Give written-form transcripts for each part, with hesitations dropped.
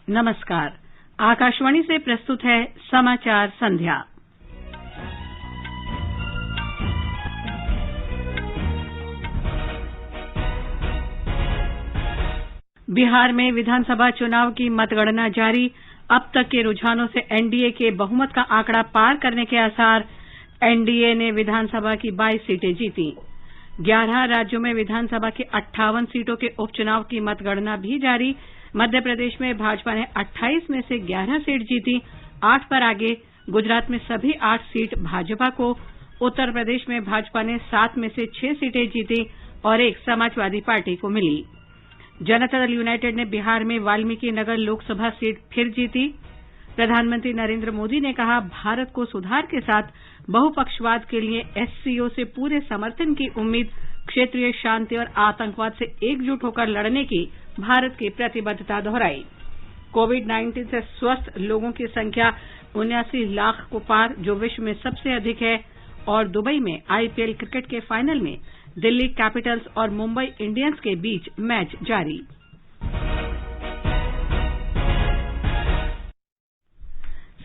नमस्कार। आकाशवाणी से प्रस्तुत है समाचार संध्या। बिहार में विधानसभा चुनाव की मतगणना जारी। अब तक के रुझानों से एनडीए के बहुमत का आंकड़ा पार करने के आसार। एनडीए ने विधानसभा की 22 सीटें जीती। 11 राज्यों में विधानसभा की 58 सीटों के उपचुनाव की मतगणना भी जारी। मध्य प्रदेश में भाजपा ने 28 में से 11 सीट जीती, 8 पर आगे। गुजरात में सभी 8 सीट भाजपा को। उत्तर प्रदेश में भाजपा ने 7 में से 6 सीटें जीती और 1 समाजवादी पार्टी को मिली। जनता दल यूनाइटेड ने बिहार में वाल्मीकि नगर लोकसभा सीट फिर जीती। प्रधानमंत्री नरेंद्र मोदी ने कहा, भारत को सुधार के साथ बहुपक्षवाद के लिए एससीओ से पूरे समर्थन की उम्मीद। क्षेत्रीय शांति और आतंकवाद से एकजुट होकर लड़ने की भारत की प्रतिबद्धता दोहराई। कोविड-19 से स्वस्थ लोगों की संख्या 79 लाख को पार, जो विश्व में सबसे अधिक है। और दुबई में आईपीएल क्रिकेट के फाइनल में दिल्ली कैपिटल्स और मुंबई इंडियंस के बीच मैच जारी।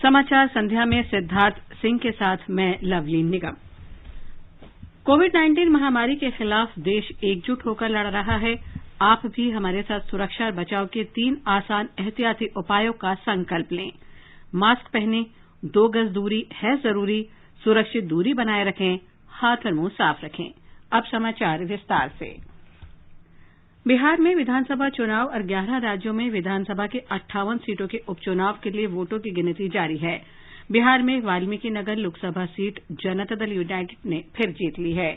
समाचार संध्या में सिद्धार्थ सिंह के साथ मैं लवलीन निगम। कोविड-19 महामारी के खिलाफ देश एकजुट होकर लड़ रहा है। आप भी हमारे साथ सुरक्षा और बचाव के 3 आसान एहतियाती उपायों का संकल्प लें। मास्क पहनें, 2 गज दूरी है जरूरी, सुरक्षित दूरी बनाए रखें, हाथ और मुंह साफ रखें। अब समाचार विस्तार से। बिहार में विधानसभा चुनाव और 11 राज्यों में विधानसभा के 58 सीटों के उपचुनाव के लिए वोटों की गिनती जारी है। बिहार में वाल्मीकि नगर लोकसभा सीट जनता दल यूनाइटेड ने फिर जीत ली है।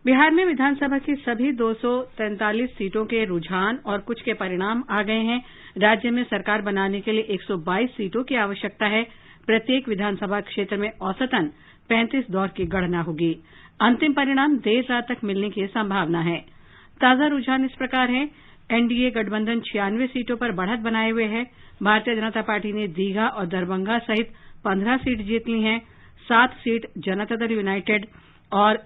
बिहार में विधानसभा की सभी 243 सीटों के रुझान और कुछ के परिणाम आ गए हैं। राज्य में सरकार बनाने के लिए 122 सीटों की आवश्यकता है। प्रत्येक विधानसभा क्षेत्र में औसतन 35 दौर की गणना होगी। अंतिम परिणाम देर रात तक मिलने की संभावना है। ताजा रुझान इस प्रकार है। एनडीए गठबंधन 96 सीटों पर बढ़त बनाए हुए है। भारतीय जनता पार्टी ने दीघा और दरभंगा सहित 15 सीट जीत ली हैं। 7 सीट जनता दल यूनाइटेड और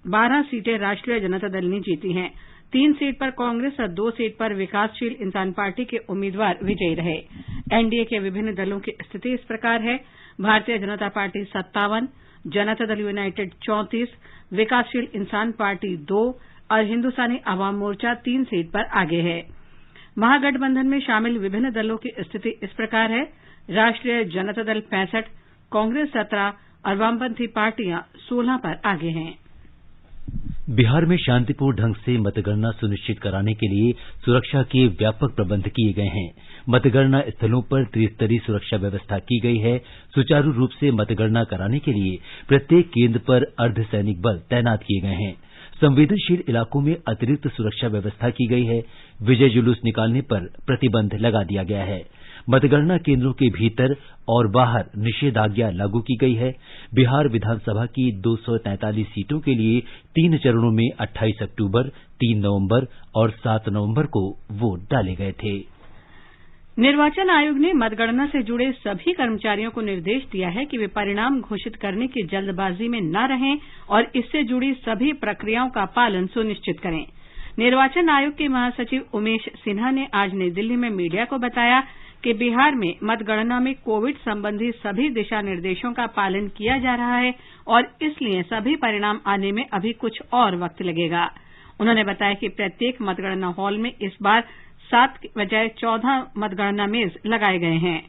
12 सीटें राष्ट्रीय जनता दल ने जीती हैं। 3 सीट पर कांग्रेस और 2 सीट पर विकासशील इंसान पार्टी के उम्मीदवार विजयी रहे। एनडीए के विभिन्न दलों की स्थिति इस प्रकार है। भारतीय जनता पार्टी 57, जनता दल यूनाइटेड 34, विकासशील इंसान पार्टी 2 और हिंदुस्तानी अवाम मोर्चा 3 सीट पर आगे है। महागठबंधन में शामिल विभिन्न दलों की स्थिति इस प्रकार है। राष्ट्रीय जनता दल 65, कांग्रेस 17 और वामपंथी पार्टियां 16 पर आगे हैं। बिहार में शांतिपूर्ण ढंग से मतगणना सुनिश्चित कराने के लिए सुरक्षा के व्यापक प्रबंध किए गए हैं। मतगणना स्थलों पर त्रिस्तरीय सुरक्षा व्यवस्था की गई है। सुचारू रूप से मतगणना कराने के लिए प्रत्येक केंद्र पर अर्धसैनिक बल तैनात किए गए हैं। संवेदनशील इलाकों में अतिरिक्त सुरक्षा व्यवस्था की गई है। विजय जुलूस निकालने पर प्रतिबंध लगा दिया गया है। मतगणना केंद्रों के भीतर और बाहर निषेधाज्ञा लागू की गई है। बिहार विधानसभा की 243 सीटों के लिए 3 चरणों में 28 अक्टूबर, 3 नवंबर और 7 नवंबर को वोट डाले गए थे। निर्वाचन आयोग ने मतगणना से जुड़े सभी कर्मचारियों को निर्देश दिया है कि वे परिणाम घोषित करने की जल्दबाजी में न रहें और इससे जुड़ी सभी प्रक्रियाओं का पालन सुनिश्चित करें। निर्वाचन आयोग के महासचिव उमेश सिन्हा ने आज नई दिल्ली में मीडिया को बताया कि बिहार में मतगणना में कोविड संबंधी सभी दिशा निर्देशों का पालन किया जा रहा है और इसलिए सभी परिणाम आने में अभी कुछ और वक्त लगेगा। उन्होंने बताया कि प्रत्येक मतगणना हॉल में इस बार 7 के बजाय 14 मतगणना मेज लगाए गए हैं।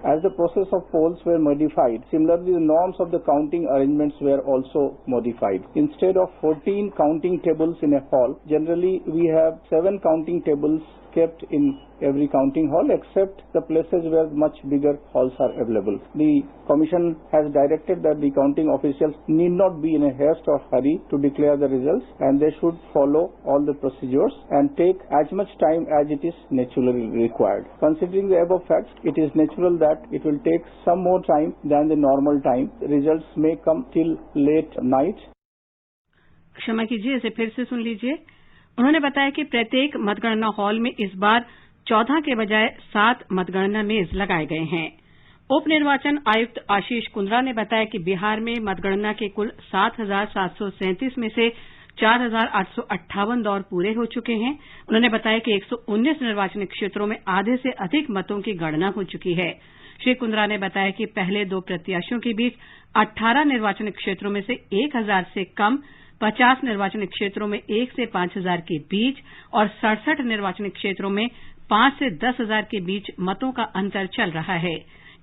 As the process of polls were modified, similarly the norms of the counting arrangements were also modified. Instead of 14 counting tables in a hall, generally we have 7 counting tables kept in every counting hall except the places where much bigger halls are available. The Commission has directed that the counting officials need not be in a haste or hurry to declare the results and they should follow all the procedures and take as much time as it is naturally required. Considering the above facts, it is natural that it will take some more time than the normal time. Results may come till late night. क्षमा कीजिए, इसे फिर से सुन लीजिए। उन्होंने बताया कि प्रत्येक मतगणना हॉल में इस बार 14 के बजाय 7 मतगणना मेज लगाए गए हैं। उप निर्वाचन आयुक्त आशीष कुंद्रा ने बताया कि बिहार में मतगणना के कुल 7,737 में से 4,858 दौर पूरे हो चुके हैं। उन्होंने बताया कि 119 निर्वाचन क्षेत्रों में आधे से अधिक मतों की गणना हो चुकी है। श्री कुंद्रा ने बताया कि पहले 2 प्रत्याशियों के बीच 18 निर्वाचन क्षेत्रों में से 1,000 से कम, 50 निर्वाचन क्षेत्रों में 1 से 5,000 के बीच और 67 निर्वाचन क्षेत्रों में 5 से 10,000 के बीच मतों का अंतर चल रहा है।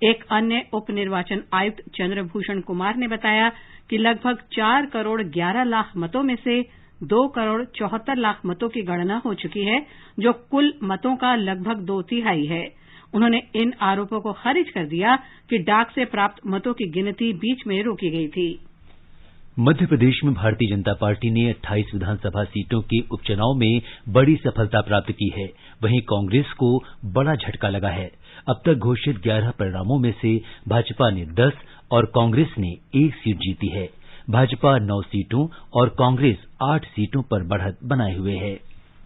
एक अन्य उप निर्वाचन आयुक्त चंद्रभूषण कुमार ने बताया कि लगभग 4 करोड़ 11 लाख मतों में से 2 करोड़ 74 लाख मतों की गणना हो चुकी है, जो कुल मतों का लगभग 2/3 है। उन्होंने इन आरोपों को खारिज कर दिया कि डाक से प्राप्त मतों की गिनती बीच में रोकी गई थी। मध्य प्रदेश में भारतीय जनता पार्टी ने 28 विधानसभा सीटों के उपचुनाव में बड़ी सफलता प्राप्त की है। वहीं कांग्रेस को बड़ा झटका लगा है। अब तक घोषित 11 परिणामों में से भाजपा ने 10 और कांग्रेस ने 1 सीट जीती है। भाजपा 9 सीटों और कांग्रेस 8 सीटों पर बढ़त बनाए हुए है।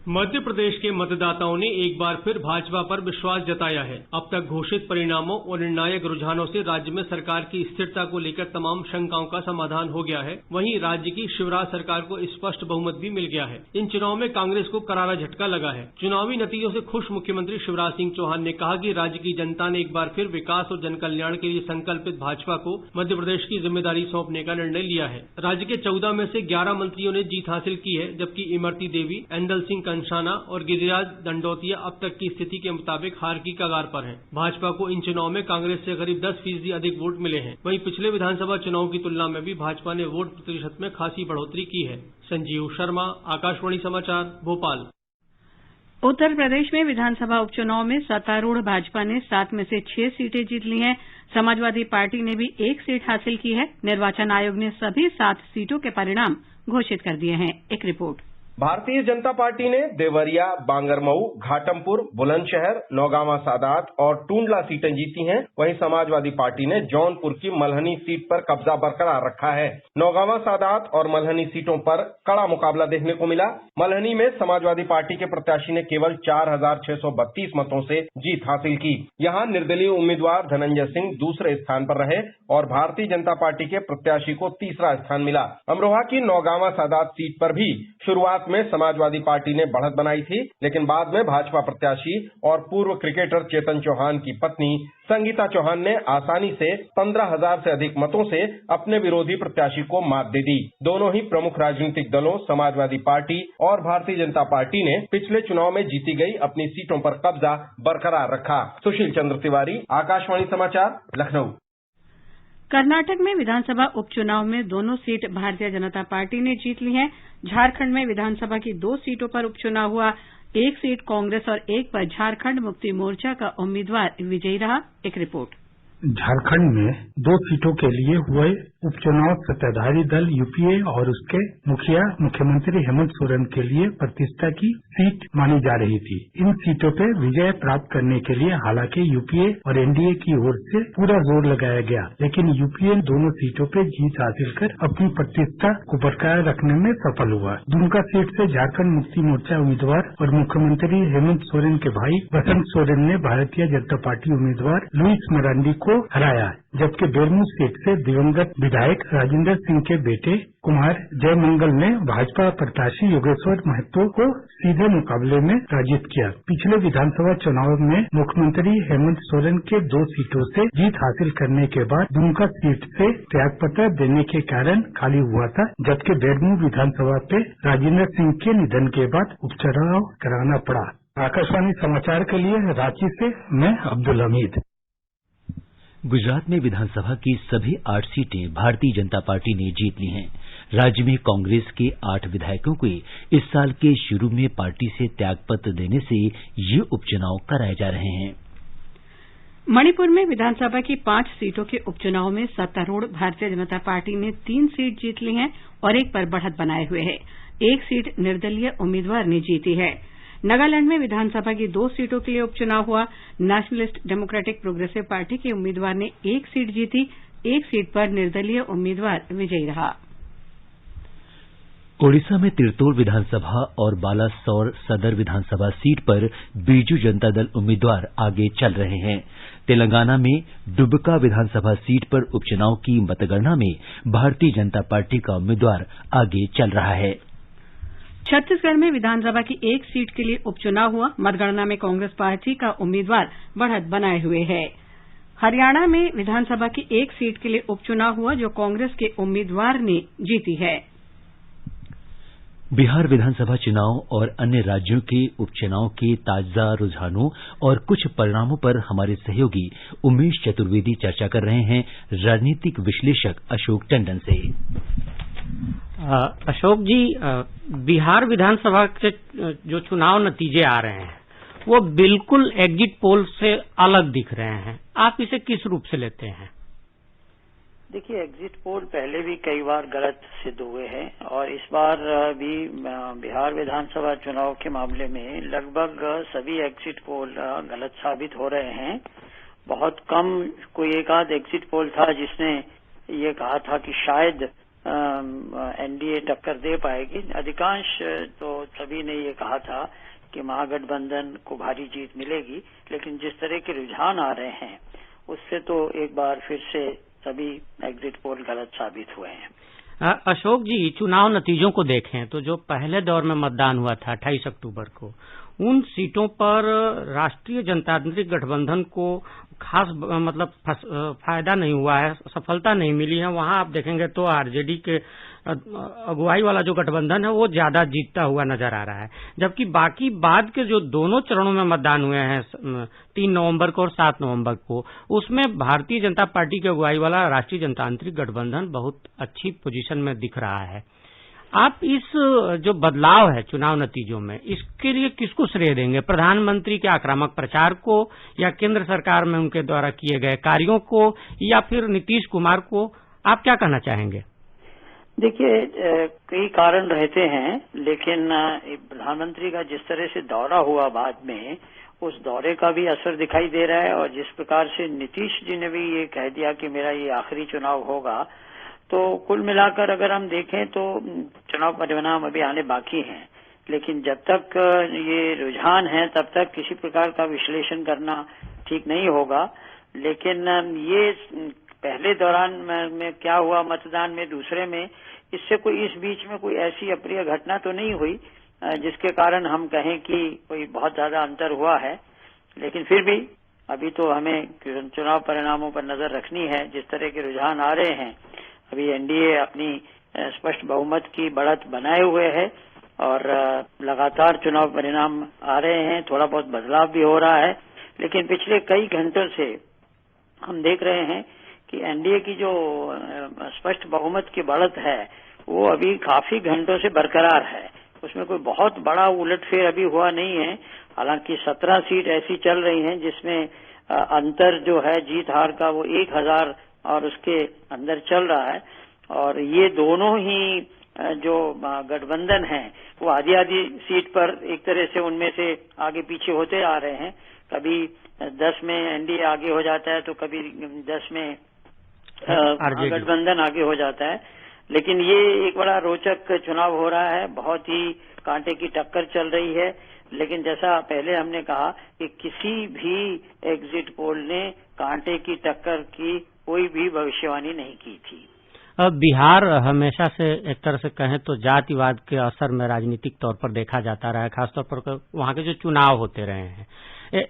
मध्य प्रदेश के मतदाताओं ने एक बार फिर भाजपा पर विश्वास जताया है। अब तक घोषित परिणामों और निर्णायक रुझानों से राज्य में सरकार की स्थिरता को लेकर तमाम शंकाओं का समाधान हो गया है। वहीं राज्य की शिवराज सरकार को स्पष्ट बहुमत भी मिल गया है। इन चुनाव में कांग्रेस को करारा झटका लगा है। चुनावी नतीजों से खुश मुख्यमंत्री शिवराज सिंह चौहान ने कहा कि राज्य की जनता ने एक बार फिर विकास और जनकल्याण के लिए संकल्पित भाजपा को मध्य प्रदेश की जिम्मेदारी सौंपने का निर्णय लिया है। राज्य के 14 में से 11 मंत्रियों ने जीत हासिल की है, जबकि इमरती देवी, एंदल सिंह कंषाना और गिरिराज दंडोतिया अब तक की स्थिति के मुताबिक हार की कगार पर हैं। भाजपा को इन चुनाव में कांग्रेस से करीब 10% अधिक वोट मिले हैं। वहीं पिछले विधानसभा चुनाव की तुलना में भी भाजपा ने वोट प्रतिशत में खासी बढ़ोतरी की है। संजीव शर्मा, आकाशवाणी समाचार, भोपाल। उत्तर प्रदेश में विधानसभा उपचुनाव में सत्तारूढ़ भाजपा ने 7 में से 6 सीटें जीत ली हैं। समाजवादी पार्टी ने भी 1 सीट हासिल की है। निर्वाचन आयोग ने सभी 7 सीटों के परिणाम घोषित कर दिए हैं। एक रिपोर्ट। भारतीय जनता पार्टी ने देवरिया, बांगरमऊ, घाटमपुर, बुलंदशहर, नौगांवा सादात और टूंडला सीटें जीती हैं। वहीं समाजवादी पार्टी ने जौनपुर की मल्हनी सीट पर कब्जा बरकरार रखा है। नौगांवा सादात और मल्हनी सीटों पर कड़ा मुकाबला देखने को मिला। मल्हनी में समाजवादी पार्टी के प्रत्याशी ने केवल 4,632 मतों से जीत हासिल की। यहां निर्दलीय उम्मीदवार धनंजय सिंह दूसरे स्थान पर रहे और भारतीय जनता पार्टी के प्रत्याशी को तीसरा स्थान मिला। अमरोहा की नौगांवा सादात सीट पर भी शुरुआत में समाजवादी पार्टी ने बढ़त बनाई थी, लेकिन बाद में भाजपा प्रत्याशी और पूर्व क्रिकेटर चेतन चौहान की पत्नी संगीता चौहान ने आसानी से 15,000 से अधिक मतों से अपने विरोधी प्रत्याशी को मात दे दी। दोनों ही प्रमुख राजनीतिक दलों समाजवादी पार्टी और भारतीय जनता पार्टी ने पिछले चुनाव में जीती गई अपनी सीटों पर कब्जा बरकरार रखा। सुशील चंद्र तिवारी, आकाशवाणी समाचार, लखनऊ। कर्नाटक में विधानसभा उपचुनाव में दोनों सीट भारतीय जनता पार्टी ने जीत ली है। झारखंड में विधानसभा की 2 सीटों पर उपचुनाव हुआ। 1 सीट कांग्रेस और 1 पर झारखंड मुक्ति मोर्चा का उम्मीदवार विजयी रहा। एक रिपोर्ट। झारखंड में 2 सीटों के लिए हुए उपचुनाव सत्ताधारी दल यूपीए और उसके मुखिया मुख्यमंत्री हेमंत सोरेन के लिए प्रतिष्ठा की सीट मानी जा रही थी। इन सीटों पर विजय प्राप्त करने के लिए हालांकि यूपीए और एनडीए की ओर से पूरा जोर लगाया गया, लेकिन यूपीए दोनों सीटों पर जीत हासिल कर अपनी प्रतिष्ठा को बरकरार रखने में सफल हुआ। दुमका सीट से झारखंड मुक्ति मोर्चा उम्मीदवार और मुख्यमंत्री हेमंत सोरेन के भाई बसंत सोरेन ने भारतीय जनता पार्टी उम्मीदवार लुइस मरांडी को हराया, जबकि बेरमू सीट से दिवंगत विधायक राजेंद्र सिंह के बेटे कुमार जयमंगल ने भाजपा प्रत्याशी योगेश्वर महतो को सीधे मुकाबले में पराजित किया। पिछले विधानसभा चुनाव में मुख्यमंत्री हेमंत सोरेन के 2 सीटों से जीत हासिल करने के बाद दुमका सीट से त्यागपत्र देने के कारण खाली हुआ था, जबकि बेरमू विधानसभा पे राजेंद्र सिंह के निधन के बाद उपचुनाव कराना पड़ा। आकाशवाणी समाचार के लिए रांची से मैं अब्दुल हमीद। गुजरात में विधानसभा की सभी 8 सीटें भारतीय जनता पार्टी ने जीत ली हैं। राज्य में कांग्रेस के 8 विधायकों को इस साल के शुरू में पार्टी से त्यागपत्र देने से ये उपचुनाव कराए जा रहे हैं। मणिपुर में विधानसभा की 5 सीटों के उपचुनाव में सत्तारूढ़ भारतीय जनता पार्टी ने 3 सीट जीत ली हैं और 1 पर बढ़त बनाए हुए है। 1 सीट निर्दलीय उम्मीदवार ने जीती है। नागालैंड में विधानसभा की 2 सीटों के लिए उपचुनाव हुआ। नेशनलिस्ट डेमोक्रेटिक प्रोग्रेसिव पार्टी के उम्मीदवार ने 1 सीट जीती। 1 सीट पर निर्दलीय उम्मीदवार विजयी रहा। ओडिशा में तिरतोल विधानसभा और बालासोर सदर विधानसभा सीट पर बीजू जनता दल उम्मीदवार आगे चल रहे हैं। तेलंगाना में डुबका विधानसभा सीट पर उपचुनाव की मतगणना में भारतीय जनता पार्टी का उम्मीदवार आगे चल रहा है। छत्तीसगढ़ में विधानसभा की एक सीट के लिए उपचुनाव हुआ। मतगणना में कांग्रेस पार्टी का उम्मीदवार बढ़त बनाए हुए है। हरियाणा में विधानसभा की एक सीट के लिए उपचुनाव हुआ जो कांग्रेस के उम्मीदवार ने जीती है। बिहार विधानसभा चुनाव और अन्य राज्यों के उपचुनाव के ताजा रुझानों और कुछ परिणामों पर हमारे सहयोगी उमेश चतुर्वेदी चर्चा कर रहे हैं राजनीतिक विश्लेषक अशोक टंडन से। अशोक जी, बिहार विधानसभा के जो चुनाव नतीजे आ रहे हैं वो बिल्कुल एग्जिट पोल से अलग दिख रहे हैं। आप इसे किस रूप से लेते हैं? देखिए, एग्जिट पोल पहले भी कई बार गलत सिद्ध हुए हैं और इस बार भी बिहार विधानसभा चुनाव के मामले में लगभग सभी एग्जिट पोल गलत साबित हो रहे हैं। बहुत कम कोई एक आध एग्जिट पोल था जिसने ये कहा था कि शायद एनडीए टक्कर दे पाएगी। अधिकांश तो सभी ने ये कहा था कि महागठबंधन को भारी जीत मिलेगी, लेकिन जिस तरह के रुझान आ रहे हैं उससे तो एक बार फिर से सभी एग्जिट पोल गलत साबित हुए हैं। अशोक जी, चुनाव नतीजों को देखें तो जो पहले दौर में मतदान हुआ था 28 अक्टूबर को, उन सीटों पर राष्ट्रीय जनतांत्रिक गठबंधन को खास फायदा नहीं हुआ है, सफलता नहीं मिली है। वहां आप देखेंगे तो आरजेडी के अगुवाई वाला जो गठबंधन है वो ज्यादा जीतता हुआ नजर आ रहा है, जबकि बाकी बाद के जो दोनों चरणों में मतदान हुए हैं 3 नवंबर को और 7 नवंबर को, उसमें भारतीय जनता पार्टी की अगुवाई वाला राष्ट्रीय जनतांत्रिक गठबंधन बहुत अच्छी पोजीशन में दिख रहा है। आप इस जो बदलाव है चुनाव नतीजों में, इसके लिए किसको श्रेय देंगे? प्रधानमंत्री के आक्रामक प्रचार को, या केंद्र सरकार में उनके द्वारा किए गए कार्यों को, या फिर नीतीश कुमार को? आप क्या कहना चाहेंगे? देखिए, कई कारण रहते हैं, लेकिन प्रधानमंत्री का जिस तरह से दौरा हुआ बाद में, उस दौरे का भी असर दिखाई दे रहा है। और जिस प्रकार से नीतीश जी ने भी ये कह दिया कि मेरा ये आखिरी चुनाव होगा, तो कुल मिलाकर अगर हम देखें तो चुनाव परिणाम अभी आने बाकी हैं, लेकिन जब तक ये रुझान है तब तक किसी प्रकार का विश्लेषण करना ठीक नहीं होगा। लेकिन ये पहले दौरान में क्या हुआ मतदान में, दूसरे में, इससे कोई इस बीच में कोई ऐसी अप्रिय घटना तो नहीं हुई जिसके कारण हम कहें कि कोई बहुत ज्यादा अंतर हुआ है। लेकिन फिर भी अभी तो हमें चुनाव परिणामों पर नजर रखनी है। जिस तरह के रुझान आ रहे हैं, अभी एनडीए अपनी स्पष्ट बहुमत की बढ़त बनाए हुए है और लगातार चुनाव परिणाम आ रहे हैं। थोड़ा बहुत बदलाव भी हो रहा है, लेकिन पिछले कई घंटों से हम देख रहे हैं कि एनडीए की जो स्पष्ट बहुमत की बढ़त है वो अभी काफी घंटों से बरकरार है। उसमें कोई बहुत बड़ा उलटफेर अभी हुआ नहीं है। हालांकि 17 सीट ऐसी चल रही हैं जिसमें अंतर जो है जीत हार का वो 1000 और उसके अंदर चल रहा है। और ये दोनों ही जो गठबंधन है वो आधी आधी सीट पर एक तरह से उनमें से आगे पीछे होते आ रहे हैं। कभी 10 में एनडीए आगे हो जाता है तो कभी 10 में गठबंधन आगे हो जाता है। लेकिन ये एक बड़ा रोचक चुनाव हो रहा है, बहुत ही कांटे की टक्कर चल रही है। लेकिन जैसा पहले हमने कहा कि किसी भी एग्जिट पोल ने कांटे की टक्कर की कोई भी भविष्यवाणी नहीं की थी। अब बिहार हमेशा से एक तरह से कहें तो जातिवाद के असर में राजनीतिक तौर पर देखा जाता रहा है, खासतौर पर वहां के जो चुनाव होते रहे हैं।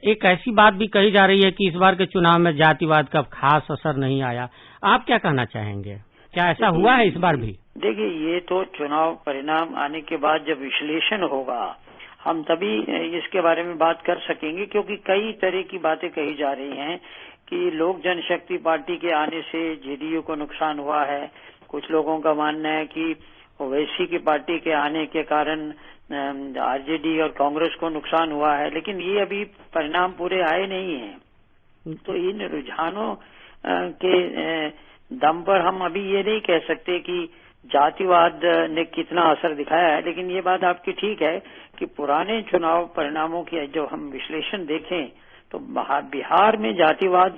एक ऐसी बात भी कही जा रही है कि इस बार के चुनाव में जातिवाद का खास असर नहीं आया। आप क्या कहना चाहेंगे? क्या ऐसा हुआ है इस बार भी? देखिए, ये तो चुनाव परिणाम आने के बाद जब विश्लेषण होगा हम तभी इसके बारे में बात कर सकेंगे, क्योंकि कई तरह की बातें कही जा रही हैं कि लोक जनशक्ति पार्टी के आने से जेडीयू को नुकसान हुआ है। कुछ लोगों का मानना है कि ओवैसी की पार्टी के आने के कारण आरजेडी और कांग्रेस को नुकसान हुआ है। लेकिन ये अभी परिणाम पूरे आए नहीं हैं, तो इन रुझानों के दम पर हम अभी ये नहीं कह सकते कि जातिवाद ने कितना असर दिखाया है। लेकिन ये बात आपकी ठीक है कि पुराने चुनाव परिणामों की जो हम विश्लेषण देखें तो बिहार में जातिवाद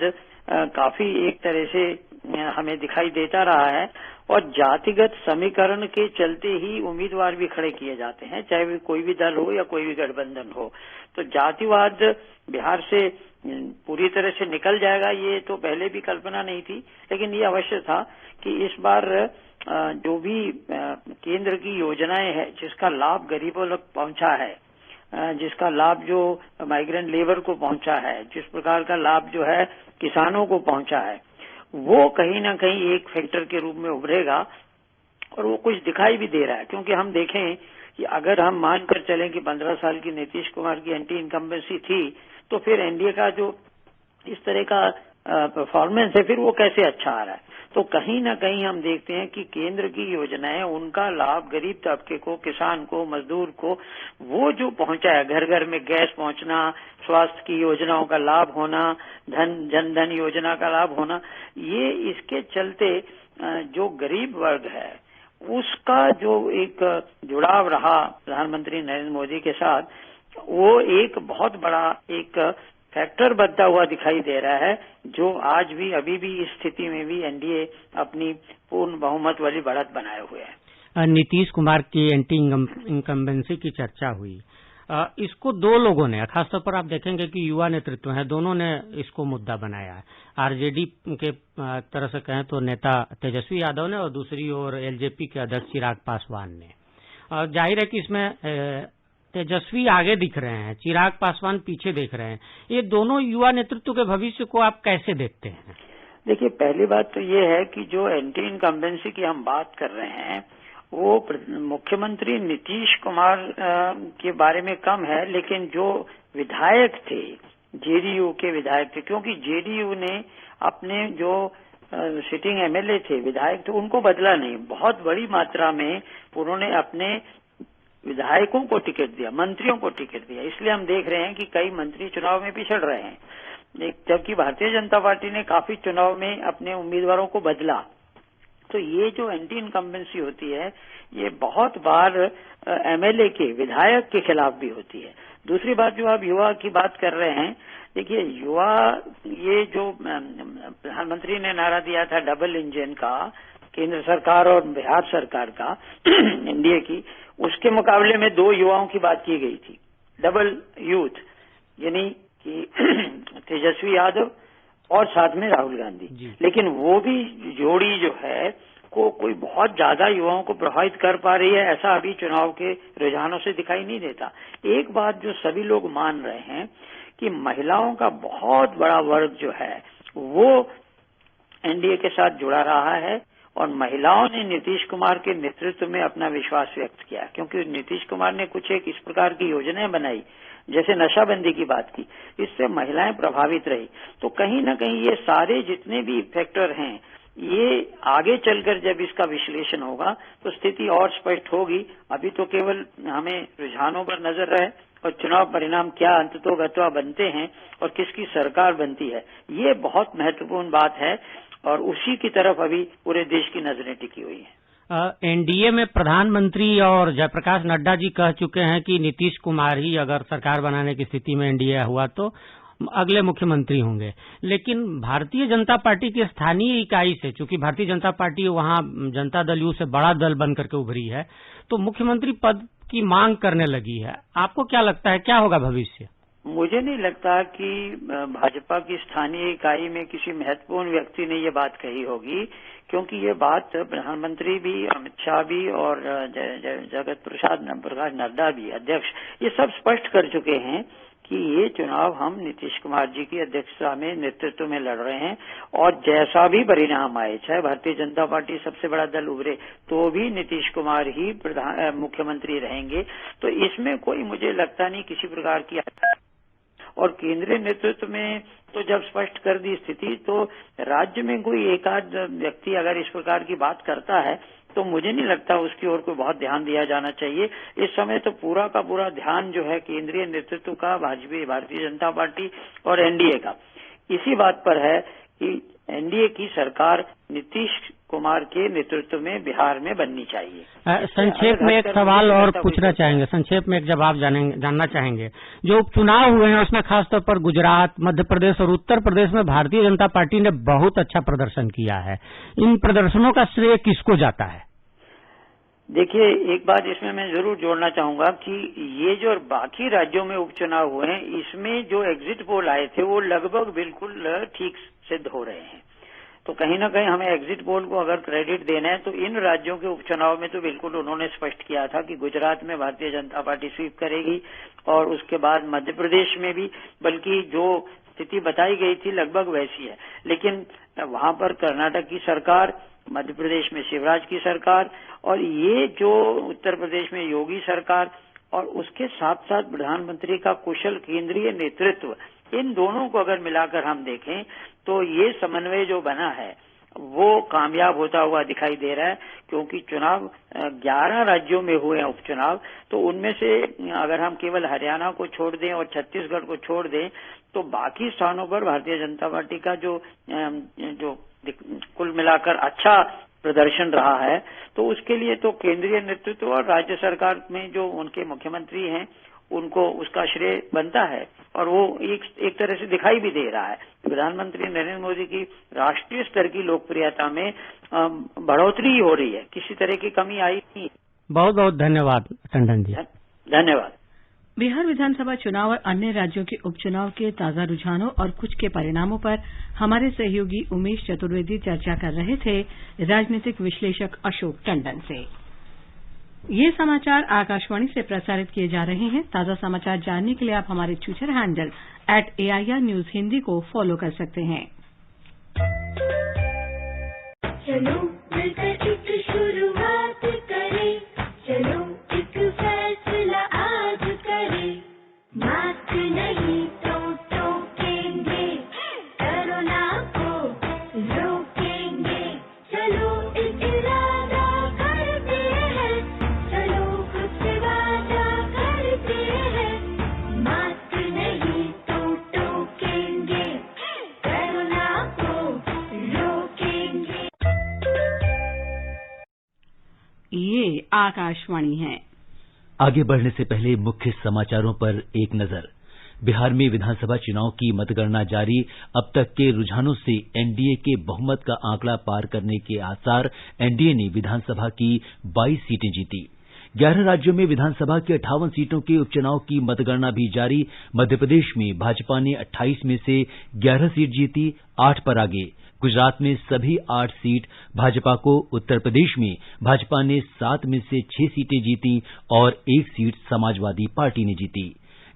काफी एक तरह से हमें दिखाई देता रहा है और जातिगत समीकरण के चलते ही उम्मीदवार भी खड़े किए जाते हैं, चाहे वो कोई भी दल हो या कोई भी गठबंधन हो। तो जातिवाद बिहार से पूरी तरह से निकल जाएगा ये तो पहले भी कल्पना नहीं थी, लेकिन ये अवश्य था कि इस बार जो भी केंद्र की योजनाएं हैं जिसका लाभ गरीबों तक पहुंचा है, जिसका लाभ जो माइग्रेंट लेबर को पहुंचा है, जिस प्रकार का लाभ जो है किसानों को पहुंचा है, वो कहीं ना कहीं एक फैक्टर के रूप में उभरेगा और वो कुछ दिखाई भी दे रहा है। क्योंकि हम देखें कि अगर हम मानकर चलें कि 15 साल की नीतीश कुमार की एंटी इनकम्बेंसी थी, तो फिर एनडीए का जो इस तरह का परफॉर्मेंस है फिर वो कैसे अच्छा आ रहा है। तो कहीं ना कहीं हम देखते हैं कि केंद्र की योजनाएं, उनका लाभ गरीब तबके को, किसान को, मजदूर को वो जो पहुंचा है, घर घर में गैस पहुंचना, स्वास्थ्य की योजनाओं का लाभ होना, जन धन योजना का लाभ होना, ये इसके चलते जो गरीब वर्ग है उसका जो एक जुड़ाव रहा प्रधानमंत्री नरेंद्र मोदी के साथ, वो एक बहुत बड़ा एक फैक्टर बनता हुआ दिखाई दे रहा है, जो आज भी अभी भी इस स्थिति में भी एनडीए अपनी पूर्ण बहुमत वाली बढ़त बनाए हुए है। नीतीश कुमार की एंटी इनकम्बेंसी की चर्चा हुई, इसको दो लोगों ने, खासतौर पर आप देखेंगे कि युवा नेतृत्व है, दोनों ने इसको मुद्दा बनाया है। आरजेडी के तरह से कहें तो नेता तेजस्वी यादव ने और दूसरी ओर एलजेपी के अध्यक्ष चिराग पासवान ने। जाहिर है कि इसमें तेजस्वी आगे दिख रहे हैं, चिराग पासवान पीछे देख रहे हैं। ये दोनों युवा नेतृत्व के भविष्य को आप कैसे देखते हैं? देखिए, पहली बात तो ये है कि जो एंटी इनकम्बेंसी की हम बात कर रहे हैं वो मुख्यमंत्री नीतीश कुमार के बारे में कम है, लेकिन जो विधायक थे, जेडीयू के विधायक थे, क्योंकि जेडीयू ने अपने जो सिटिंग एमएलए थे, विधायक थे, उनको बदला नहीं। बहुत बड़ी मात्रा में उन्होंने अपने विधायकों को टिकट दिया, मंत्रियों को टिकट दिया। इसलिए हम देख रहे हैं कि कई मंत्री चुनाव में पिछड़ रहे हैं, जबकि भारतीय जनता पार्टी ने काफी चुनाव में अपने उम्मीदवारों को बदला। तो ये जो एंटी इनकम्बेंसी होती है ये बहुत बार एमएलए के, विधायक के खिलाफ भी होती है। दूसरी बात, जो आप युवा की बात कर रहे हैं, देखिए युवा, ये जो प्रधानमंत्री ने नारा दिया था डबल इंजन का, केंद्र सरकार और बिहार सरकार का, एनडीए की, उसके मुकाबले में दो युवाओं की बात की गई थी, डबल यूथ, यानी कि तेजस्वी यादव और साथ में राहुल गांधी। लेकिन वो भी जोड़ी जो है को कोई बहुत ज्यादा युवाओं को प्रभावित कर पा रही है, ऐसा अभी चुनाव के रुझानों से दिखाई नहीं देता। एक बात जो सभी लोग मान रहे हैं कि महिलाओं का बहुत बड़ा वर्ग जो है वो एनडीए के साथ जुड़ा रहा है और महिलाओं ने नीतीश कुमार के नेतृत्व में अपना विश्वास व्यक्त किया, क्योंकि नीतीश कुमार ने कुछ एक इस प्रकार की योजनाएं बनाई, जैसे नशाबंदी की बात की, इससे महिलाएं प्रभावित रही। तो कहीं ना कहीं ये सारे जितने भी फैक्टर हैं, ये आगे चलकर जब इसका विश्लेषण होगा तो स्थिति और स्पष्ट होगी। अभी तो केवल हमें रुझानों पर नजर रहे और चुनाव परिणाम क्या अंततोगत्वा बनते हैं और किसकी सरकार बनती है, ये बहुत महत्वपूर्ण बात है और उसी की तरफ अभी पूरे देश की नजरें टिकी हुई हैं। एनडीए में प्रधानमंत्री और जयप्रकाश नड्डा जी कह चुके हैं कि नीतीश कुमार ही अगर सरकार बनाने की स्थिति में एनडीए हुआ तो अगले मुख्यमंत्री होंगे। लेकिन भारतीय जनता पार्टी की स्थानीय इकाई से, चूंकि भारतीय जनता पार्टी वहां जनता दल यू से बड़ा दल बन करके उभरी है, तो मुख्यमंत्री पद की मांग करने लगी है। आपको क्या लगता है, क्या होगा भविष्य? मुझे नहीं लगता कि भाजपा की स्थानीय इकाई में किसी महत्वपूर्ण व्यक्ति ने ये बात कही होगी, क्योंकि ये बात प्रधानमंत्री भी, अमित शाह भी और जगत प्रकाश नड्डा भी, अध्यक्ष, ये सब स्पष्ट कर चुके हैं कि ये चुनाव हम नीतीश कुमार जी की अध्यक्षता में, नेतृत्व में लड़ रहे हैं और जैसा भी परिणाम आए, चाहे भारतीय जनता पार्टी सबसे बड़ा दल उभरे तो भी नीतीश कुमार ही मुख्यमंत्री रहेंगे। तो इसमें कोई मुझे लगता नहीं किसी प्रकार की, और केंद्रीय नेतृत्व में तो जब स्पष्ट कर दी स्थिति, तो राज्य में कोई एक आध व्यक्ति अगर इस प्रकार की बात करता है तो मुझे नहीं लगता उसकी ओर कोई बहुत ध्यान दिया जाना चाहिए। इस समय तो पूरा का पूरा ध्यान जो है केंद्रीय नेतृत्व का, भारतीय जनता पार्टी और एनडीए का, इसी बात पर है कि एनडीए की सरकार नीतीश कुमार के नेतृत्व में बिहार में बननी चाहिए। संक्षेप में एक सवाल और पूछना चाहेंगे, संक्षेप में एक जवाब जानना चाहेंगे। जो उपचुनाव हुए हैं उसमें खासतौर पर गुजरात, मध्य प्रदेश और उत्तर प्रदेश में भारतीय जनता पार्टी ने बहुत अच्छा प्रदर्शन किया है। इन प्रदर्शनों का श्रेय किसको जाता है? देखिए, एक बात इसमें मैं जरूर जोड़ना चाहूंगा कि ये जो बाकी राज्यों में उपचुनाव हुए हैं, इसमें जो एग्जिट पोल आए थे वो लगभग बिल्कुल ठीक सिद्ध हो रहे हैं। तो कहीं ना कहीं हमें एग्जिट पोल को अगर क्रेडिट देना है तो इन राज्यों के उपचुनाव में तो बिल्कुल उन्होंने स्पष्ट किया था कि गुजरात में भारतीय जनता पार्टी स्वीप करेगी और उसके बाद मध्य प्रदेश में भी, बल्कि जो स्थिति बताई गई थी लगभग वैसी है। लेकिन वहां पर कर्नाटक की सरकार, मध्य प्रदेश में शिवराज की सरकार और ये जो उत्तर प्रदेश में योगी सरकार और उसके साथ साथ प्रधानमंत्री का कुशल केंद्रीय नेतृत्व, इन दोनों को अगर मिलाकर हम देखें तो ये समन्वय जो बना है वो कामयाब होता हुआ दिखाई दे रहा है। क्योंकि चुनाव 11 राज्यों में हुए हैं उपचुनाव, तो उनमें से अगर हम केवल हरियाणा को छोड़ दें और छत्तीसगढ़ को छोड़ दें तो बाकी स्थानों पर भारतीय जनता पार्टी का जो कुल मिलाकर अच्छा प्रदर्शन रहा है। तो उसके लिए तो केंद्रीय नेतृत्व और राज्य सरकार में जो उनके मुख्यमंत्री हैं उनको उसका श्रेय बनता है और वो एक तरह से दिखाई भी दे रहा है। प्रधानमंत्री नरेंद्र मोदी की राष्ट्रीय स्तर की लोकप्रियता में बढ़ोतरी हो रही है, किसी तरह की कमी आई नहीं। बहुत बहुत धन्यवाद टंडन जी। धन्यवाद। बिहार विधानसभा चुनाव और अन्य राज्यों के उपचुनाव के ताजा रुझानों और कुछ के परिणामों पर हमारे सहयोगी उमेश चतुर्वेदी चर्चा कर रहे थे राजनीतिक विश्लेषक अशोक टंडन से। ये समाचार आकाशवाणी से प्रसारित किए जा रहे हैं। ताजा समाचार जानने के लिए आप हमारे Twitter handle @AIR News Hindi को फॉलो कर सकते हैं। चलो मिलकर एक शुरुआत करें, चलो एक फैसला आज करें, मास्क नहीं तो टोकेंगे, कोरोना को रोकेंगे, चलो एक इरादा करते हैं, चलो खुद से वादा करते हैं, मास्क नहीं तो टोकेंगे, कोरोना को रोकेंगे। ये आकाशवाणी है। आगे बढ़ने से पहले मुख्य समाचारों पर एक नजर। बिहार में विधानसभा चुनाव की मतगणना जारी। अब तक के रुझानों से एनडीए के बहुमत का आंकड़ा पार करने के आसार। एनडीए ने विधानसभा की 22 सीटें जीती। 11 राज्यों में विधानसभा की 58 सीटों के उपचुनाव की मतगणना भी जारी। मध्य प्रदेश में भाजपा ने 28 में से 11 सीट जीती, 8 पर आगे। गुजरात में सभी 8 सीट भाजपा को, उत्तर प्रदेश में भाजपा ने 7 में से 6 सीटें जीती और 1 सीट समाजवादी पार्टी ने जीती।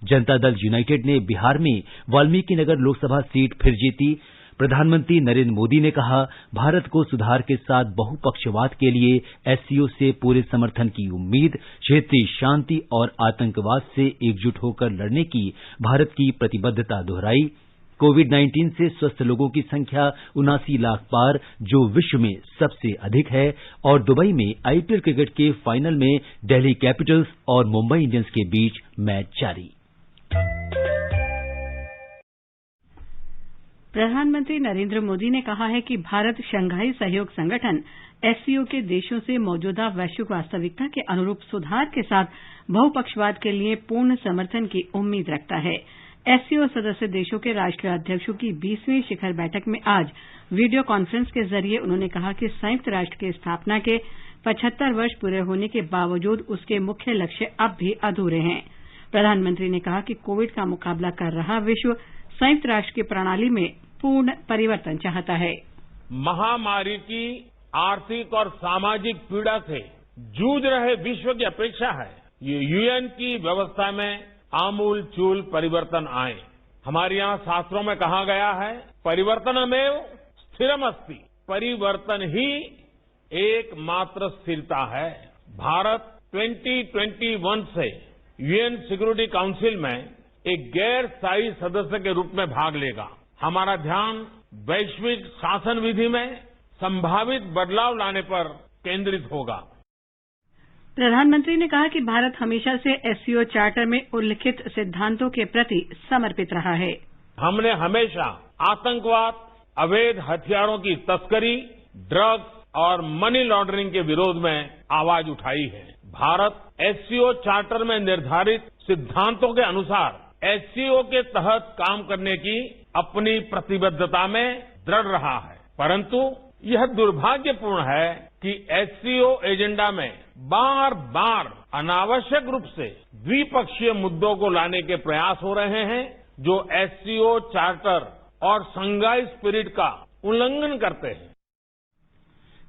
जनता दल यूनाइटेड ने बिहार में वाल्मीकि नगर लोकसभा सीट फिर जीती। प्रधानमंत्री नरेंद्र मोदी ने कहा, भारत को सुधार के साथ बहुपक्षवाद के लिए एससीओ से पूरे समर्थन की उम्मीद। क्षेत्रीय शांति और आतंकवाद से एकजुट होकर लड़ने की भारत की प्रतिबद्धता दोहराई। कोविड-19 से स्वस्थ लोगों की संख्या 79 लाख पार, जो विश्व में सबसे अधिक है। और दुबई में आईपीएल क्रिकेट के फाइनल में दिल्ली कैपिटल्स और मुंबई इंडियंस के बीच मैच जारी। प्रधानमंत्री नरेंद्र मोदी ने कहा है कि भारत शंघाई सहयोग संगठन एससीओ के देशों से मौजूदा वैश्विक वास्तविकता के अनुरूप सुधार के साथ बहुपक्षवाद के लिए पूर्ण समर्थन की उम्मीद रखता है। एससीओ सदस्य देशों के राष्ट्रीय अध्यक्षों की 20वीं शिखर बैठक में आज वीडियो कॉन्फ्रेंस के जरिए उन्होंने कहा कि संयुक्त राष्ट्र की स्थापना के 75 वर्ष पूरे होने के बावजूद उसके मुख्य लक्ष्य अब भी अधूरे हैं। प्रधानमंत्री ने कहा कि कोविड का मुकाबला कर रहा विश्व संयुक्त राष्ट्र की प्रणाली में पूर्ण परिवर्तन चाहता है। महामारी की आर्थिक और सामाजिक पीड़ा से जूझ रहे विश्व की अपेक्षा है ये यूएन की व्यवस्था में आमूल चूल परिवर्तन आए। हमारे यहाँ शास्त्रों में कहा गया है, परिवर्तनमेव स्थिरमस्ति, परिवर्तन ही एकमात्र स्थिरता है। भारत 2021 से यूएन सिक्योरिटी काउंसिल में एक गैर स्थायी सदस्य के रूप में भाग लेगा। हमारा ध्यान वैश्विक शासन विधि में संभावित बदलाव लाने पर केंद्रित होगा। प्रधानमंत्री ने कहा कि भारत हमेशा से एससीओ चार्टर में उल्लिखित सिद्धांतों के प्रति समर्पित रहा है। हमने हमेशा आतंकवाद, अवैध हथियारों की तस्करी, ड्रग्स, और मनी लॉन्ड्रिंग के विरोध में आवाज उठाई है। भारत एससीओ चार्टर में निर्धारित सिद्धांतों के अनुसार एससीओ के तहत काम करने की अपनी प्रतिबद्धता में दृढ़ रहा है, परंतु यह दुर्भाग्यपूर्ण है कि एससीओ एजेंडा में बार बार अनावश्यक रूप से द्विपक्षीय मुद्दों को लाने के प्रयास हो रहे हैं, जो एससीओ चार्टर और शंघाई स्पिरिट का उल्लंघन करते हैं।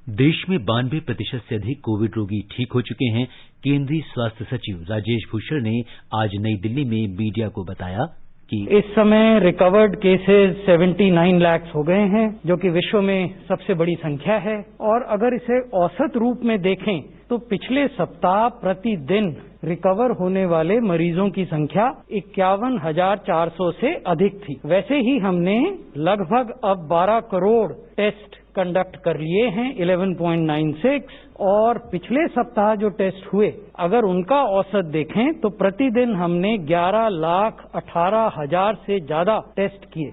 देश में 92% से अधिक कोविड रोगी ठीक हो चुके हैं। केंद्रीय स्वास्थ्य सचिव राजेश भूषण ने आज नई दिल्ली में मीडिया को बताया कि इस समय रिकवर्ड केसेस 79 लाख हो गए हैं, जो कि विश्व में सबसे बड़ी संख्या है। और अगर इसे औसत रूप में देखें तो पिछले सप्ताह प्रतिदिन रिकवर होने वाले मरीजों की संख्या 51,400 से अधिक थी। वैसे ही हमने लगभग अब 12 करोड़ टेस्ट कंडक्ट कर लिए हैं, 11.96, और पिछले सप्ताह जो टेस्ट हुए अगर उनका औसत देखें तो प्रतिदिन हमने 11,18,000 से ज्यादा टेस्ट किए।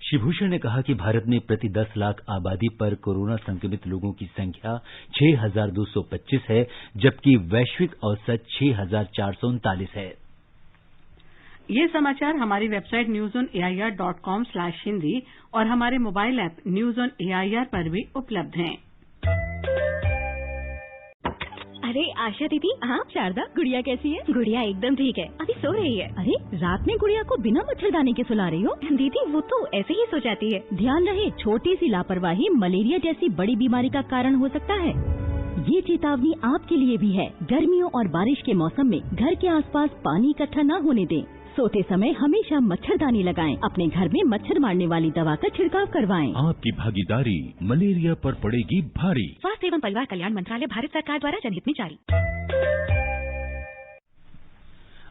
श्री भूषण ने कहा कि भारत में प्रति 10 लाख आबादी पर कोरोना संक्रमित लोगों की संख्या 6,225 है, जबकि वैश्विक औसत 6,439 है। ये समाचार हमारी वेबसाइट newsonair.com/hindi और हमारे mobile app news on AIR पर भी उपलब्ध हैं। अरे आशा दीदी, हाँ शारदा, गुड़िया कैसी है? गुड़िया एकदम ठीक है, अभी सो रही है। अरे रात में गुड़िया को बिना मच्छरदानी के सुला रही हो? दीदी वो तो ऐसे ही सो जाती है। ध्यान रहे, छोटी सी लापरवाही मलेरिया जैसी बड़ी बीमारी का कारण हो सकता है। ये चेतावनी आपके लिए भी है। गर्मियों और बारिश के मौसम में घर के आसपास पानी इकट्ठा न होने दें। सोते समय हमेशा मच्छरदानी लगाएं। अपने घर में मच्छर मारने वाली दवा का छिड़काव करवाएं। आपकी भागीदारी मलेरिया पर पड़ेगी भारी। स्वास्थ्य एवं परिवार कल्याण मंत्रालय, भारत सरकार द्वारा जनहित में जारी।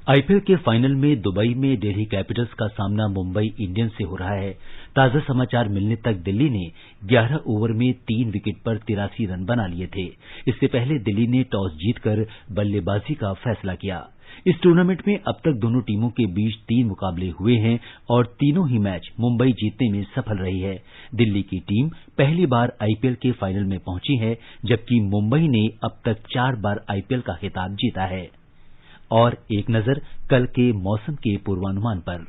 आईपीएल के फाइनल में दुबई में दिल्ली कैपिटल्स का सामना मुंबई इंडियंस से हो रहा है। ताजा समाचार मिलने तक दिल्ली ने 11 ओवर में 3 विकेट पर 83 रन बना लिए थे। इससे पहले दिल्ली ने टॉस जीतकर बल्लेबाजी का फैसला किया। इस टूर्नामेंट में अब तक दोनों टीमों के बीच 3 मुकाबले हुए हैं और तीनों ही मैच मुंबई जीतने में सफल रही है। दिल्ली की टीम पहली बार आईपीएल के फाइनल में पहुंची है, जबकि मुंबई ने अब तक 4 बार आईपीएल का खिताब जीता है। और एक नजर कल के मौसम के पूर्वानुमान पर।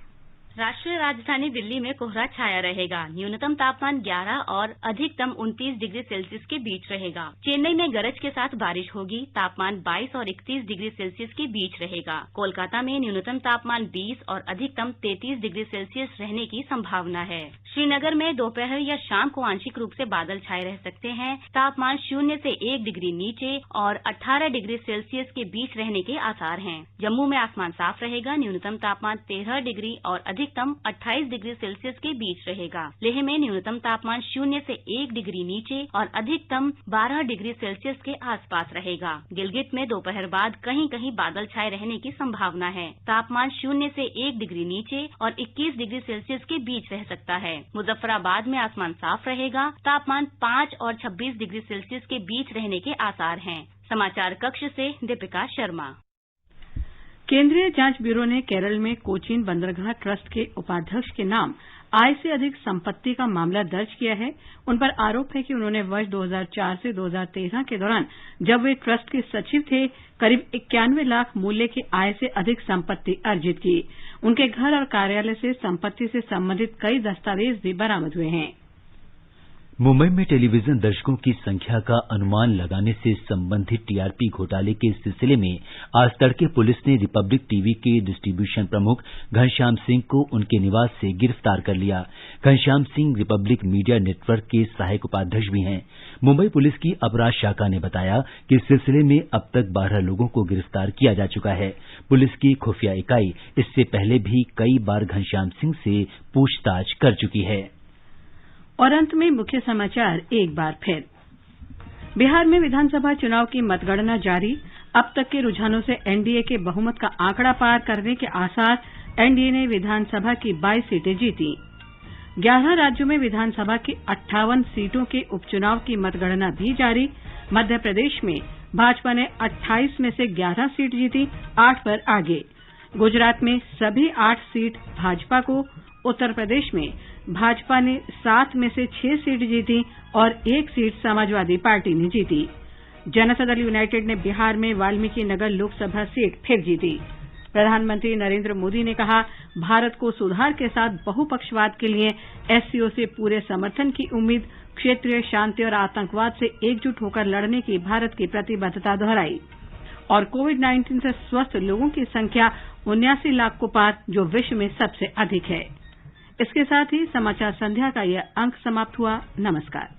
राष्ट्रीय राजधानी दिल्ली में कोहरा छाया रहेगा। न्यूनतम तापमान 11 और अधिकतम 29 डिग्री सेल्सियस के बीच रहेगा। चेन्नई में गरज के साथ बारिश होगी। तापमान 22 और 31 डिग्री सेल्सियस के बीच रहेगा। कोलकाता में न्यूनतम तापमान 20 और अधिकतम 33 डिग्री सेल्सियस रहने की संभावना है। श्रीनगर में दोपहर या शाम को आंशिक रूप से बादल छाए रह सकते हैं। तापमान 0 से 1 डिग्री नीचे और 18 डिग्री सेल्सियस के बीच रहने के आसार हैं। जम्मू में आसमान साफ रहेगा। न्यूनतम तापमान 13 डिग्री और अधिकतम 28 डिग्री सेल्सियस के बीच रहेगा। लेह में न्यूनतम तापमान 0 से 1 डिग्री नीचे और अधिकतम 12 डिग्री सेल्सियस के आसपास रहेगा। गिलगित में दोपहर बाद कहीं कहीं बादल छाए रहने की संभावना है। तापमान 0 से 1 डिग्री नीचे और 21 डिग्री सेल्सियस के बीच रह सकता है। मुजफ्फराबाद में आसमान साफ रहेगा। तापमान 5 और 26 डिग्री सेल्सियस के बीच रहने के आसार हैं। समाचार कक्ष से दीपिका शर्मा। केंद्रीय जांच ब्यूरो ने केरल में कोचीन बंदरगाह ट्रस्ट के उपाध्यक्ष के नाम आय से अधिक संपत्ति का मामला दर्ज किया है। उन पर आरोप है कि उन्होंने वर्ष 2004 से 2013 के दौरान, जब वे ट्रस्ट के सचिव थे, करीब 91 लाख मूल्य की आय से अधिक संपत्ति अर्जित की। उनके घर और कार्यालय से संपत्ति से संबंधित कई दस्तावेज भी बरामद हुए हैं। मुंबई में टेलीविजन दर्शकों की संख्या का अनुमान लगाने से संबंधित टीआरपी घोटाले के सिलसिले में आज तड़के पुलिस ने रिपब्लिक टीवी के डिस्ट्रीब्यूशन प्रमुख घनश्याम सिंह को उनके निवास से गिरफ्तार कर लिया। Ghanshyam Singh Republic media network के सहायक उपाध्यक्ष भी हैं। मुंबई पुलिस की अपराध शाखा ने बताया कि इस सिलसिले में अब तक 12 लोगों को गिरफ्तार किया जा चुका है। पुलिस की खुफिया इकाई इससे पहले भी कई बार घनश्याम सिंह से पूछताछ कर चुकी है। और अंत में मुख्य समाचार एक बार फिर। बिहार में विधानसभा चुनाव की मतगणना जारी। अब तक के रुझानों से एनडीए के बहुमत का आंकड़ा पार करने के आसार। एनडीए ने विधानसभा की 22 सीटें जीती। 11 राज्यों में विधानसभा की 58 सीटों के उपचुनाव की मतगणना भी जारी। मध्य प्रदेश में भाजपा ने 28 में से 11 सीट जीती, 8 पर आगे। गुजरात में सभी 8 सीट भाजपा को। उत्तर प्रदेश में भाजपा ने 7 में से 6 सीट जीती और 1 सीट समाजवादी पार्टी ने जीती। जनता दल यूनाइटेड ने बिहार में वाल्मीकि नगर लोकसभा सीट फिर जीती। प्रधानमंत्री नरेंद्र मोदी ने कहा, भारत को सुधार के साथ बहुपक्षवाद के लिए एससीओ से पूरे समर्थन की उम्मीद, क्षेत्रीय शांति और आतंकवाद से एकजुट होकर लड़ने की भारत की प्रतिबद्धता दोहराई। और कोविड-19 से स्वस्थ लोगों की संख्या 79 लाख को पार, जो विश्व में सबसे अधिक है। इसके साथ ही समाचार संध्या का यह अंक समाप्त हुआ। नमस्कार।